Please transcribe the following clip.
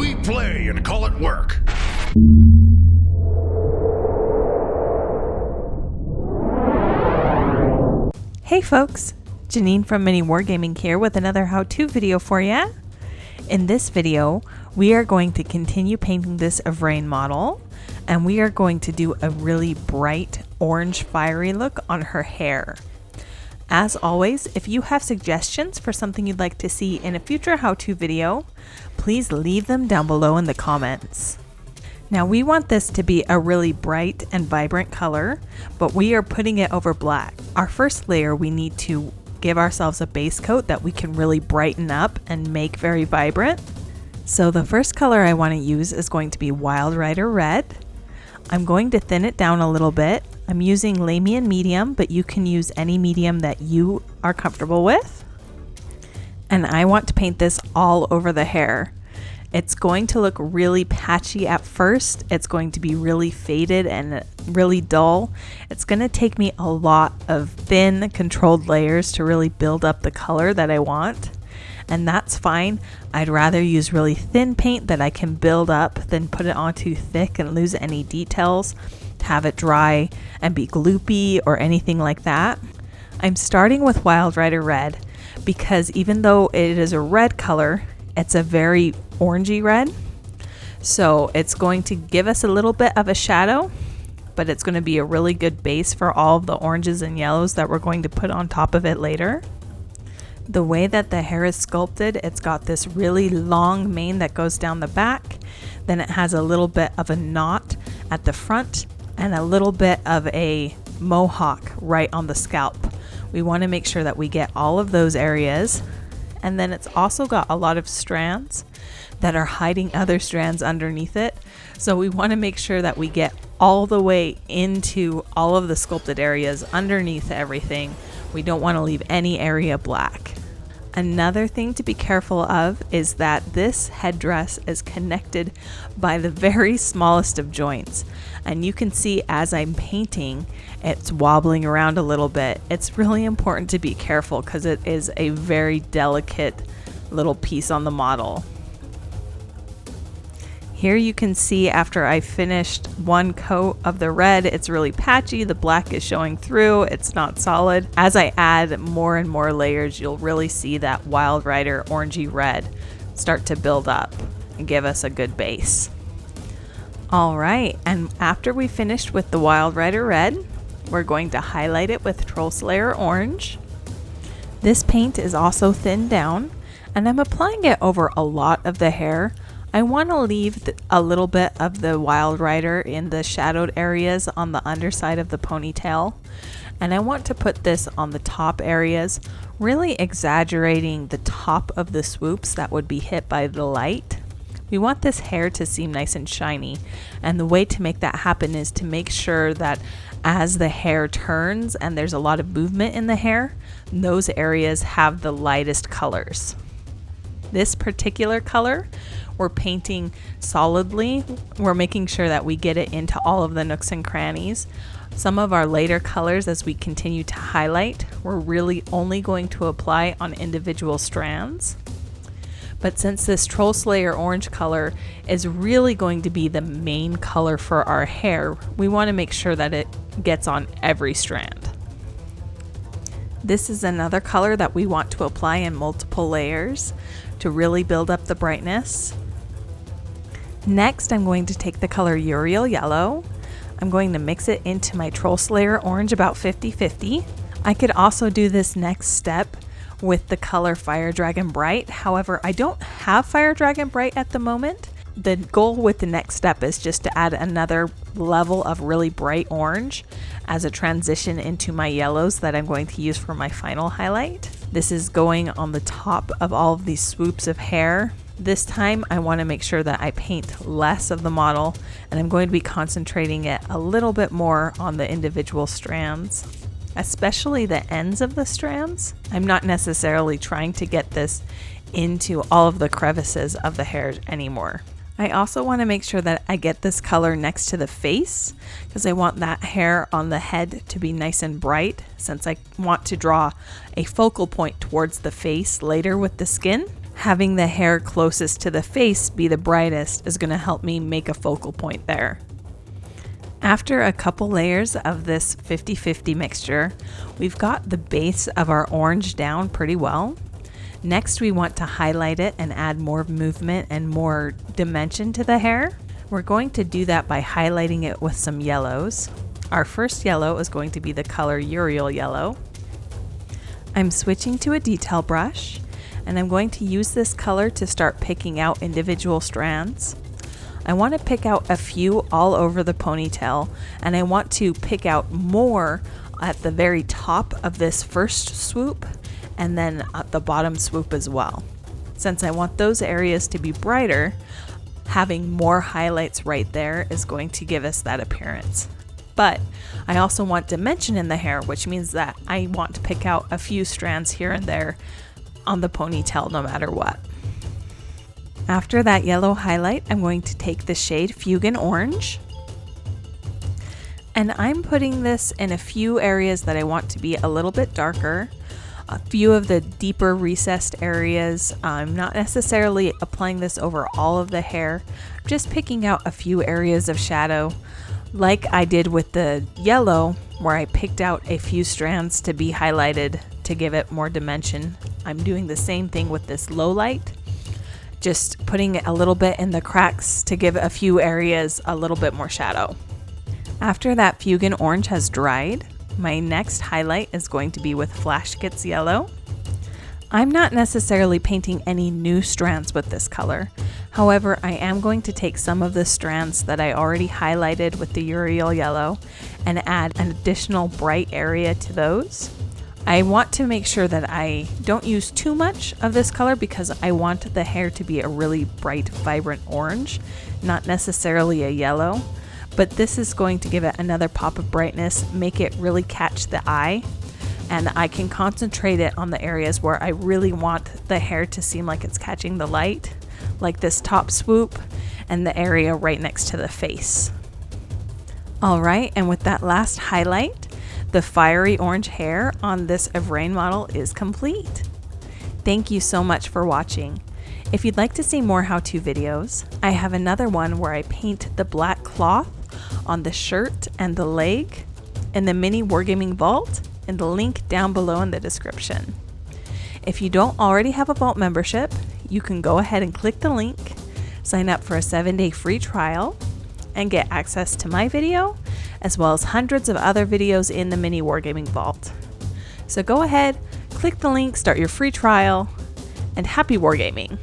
We play and call it work. Hey folks, Janene from MiniWarGaming here with another how-to video for ya. In this video, we are going to continue painting this Yvraine model, and we are going to do a really bright orange fiery look on her hair. As always, if you have suggestions for something you'd like to see in a future how-to video, please leave them down below in the comments. Now we want this to be a really bright and vibrant color, but we are putting it over black. Our first layer, we need to give ourselves a base coat that we can really brighten up and make very vibrant. So the first color I want to use is going to be Wild Rider Red. I'm going to thin it down a little bit. I'm using Lamian medium, but you can use any medium that you are comfortable with. And I want to paint this all over the hair. It's going to look really patchy at first. It's going to be really faded and really dull. It's going to take me a lot of thin, controlled layers to really build up the color that I want. And that's fine. I'd rather use really thin paint that I can build up than put it on too thick and lose any details, have it dry and be gloopy or anything like that. I'm starting with Wild Rider Red because even though it is a red color, it's a very orangey red. So it's going to give us a little bit of a shadow, but it's going to be a really good base for all of the oranges and yellows that we're going to put on top of it later. The way that the hair is sculpted, it's got this really long mane that goes down the back. Then it has a little bit of a knot at the front and a little bit of a mohawk right on the scalp. We want to make sure that we get all of those areas. And then it's also got a lot of strands that are hiding other strands underneath it. So we want to make sure that we get all the way into all of the sculpted areas underneath everything. We don't want to leave any area black. Another thing to be careful of is that this headdress is connected by the very smallest of joints. And you can see as I'm painting, it's wobbling around a little bit. It's really important to be careful because it is a very delicate little piece on the model. Here you can see after I finished one coat of the red, it's really patchy, the black is showing through, it's not solid. As I add more and more layers, you'll really see that Wild Rider orangey red start to build up and give us a good base. All right, and after we finished with the Wild Rider Red, we're going to highlight it with Troll Slayer Orange. This paint is also thinned down, and I'm applying it over a lot of the hair. I want to leave a little bit of the Wild Rider in the shadowed areas on the underside of the ponytail. And I want to put this on the top areas, really exaggerating the top of the swoops that would be hit by the light. We want this hair to seem nice and shiny. And the way to make that happen is to make sure that as the hair turns and there's a lot of movement in the hair, those areas have the lightest colors. This particular color, we're painting solidly. We're making sure that we get it into all of the nooks and crannies. Some of our later colors, as we continue to highlight, we're really only going to apply on individual strands. But since this Troll Slayer orange color is really going to be the main color for our hair, we want to make sure that it gets on every strand. This is another color that we want to apply in multiple layers to really build up the brightness. Next, I'm going to take the color YRIEL Yellow. I'm going to mix it into my Troll Slayer Orange about 50-50. I could also do this next step with the color Fire Dragon Bright. However, I don't have Fire Dragon Bright at the moment. The goal with the next step is just to add another level of really bright orange as a transition into my yellows that I'm going to use for my final highlight. This is going on the top of all of these swoops of hair. This time I want to make sure that I paint less of the model, and I'm going to be concentrating it a little bit more on the individual strands, especially the ends of the strands. I'm not necessarily trying to get this into all of the crevices of the hair anymore. I also want to make sure that I get this color next to the face because I want that hair on the head to be nice and bright, since I want to draw a focal point towards the face later with the skin. Having the hair closest to the face be the brightest is going to help me make a focal point there. After a couple layers of this 50-50 mixture, we've got the base of our orange down pretty well. Next, we want to highlight it and add more movement and more dimension to the hair. We're going to do that by highlighting it with some yellows. Our first yellow is going to be the color YRIEL yellow. I'm switching to a detail brush, and I'm going to use this color to start picking out individual strands. I want to pick out a few all over the ponytail, and I want to pick out more at the very top of this first swoop and then at the bottom swoop as well. Since I want those areas to be brighter, having more highlights right there is going to give us that appearance. But I also want dimension in the hair, which means that I want to pick out a few strands here and there on the ponytail no matter what. After that yellow highlight, I'm going to take the shade FUEGAN Orange, and I'm putting this in a few areas that I want to be a little bit darker, a few of the deeper recessed areas. I'm not necessarily applying this over all of the hair, I'm just picking out a few areas of shadow, like I did with the yellow, where I picked out a few strands to be highlighted to give it more dimension. I'm doing the same thing with this low light, just putting a little bit in the cracks to give a few areas a little bit more shadow. After that FUEGAN Orange has dried, my next highlight is going to be with Flash GITZ Yellow. I'm not necessarily painting any new strands with this color. However, I am going to take some of the strands that I already highlighted with the YRIEL Yellow and add an additional bright area to those. I want to make sure that I don't use too much of this color because I want the hair to be a really bright, vibrant orange, not necessarily a yellow. But this is going to give it another pop of brightness, make it really catch the eye, and I can concentrate it on the areas where I really want the hair to seem like it's catching the light, like this top swoop and the area right next to the face. Alright, and with that last highlight, the fiery orange hair on this Yvraine model is complete. Thank you so much for watching. If you'd like to see more how-to videos, I have another one where I paint the black cloth on the shirt and the leg in the MiniWarGaming vault, and the link down below in the description. If you don't already have a vault membership, you can go ahead and click the link, sign up for a 7-day free trial, and get access to my video, as well as hundreds of other videos in the MiniWarGaming vault. So go ahead, click the link, start your free trial, and happy wargaming!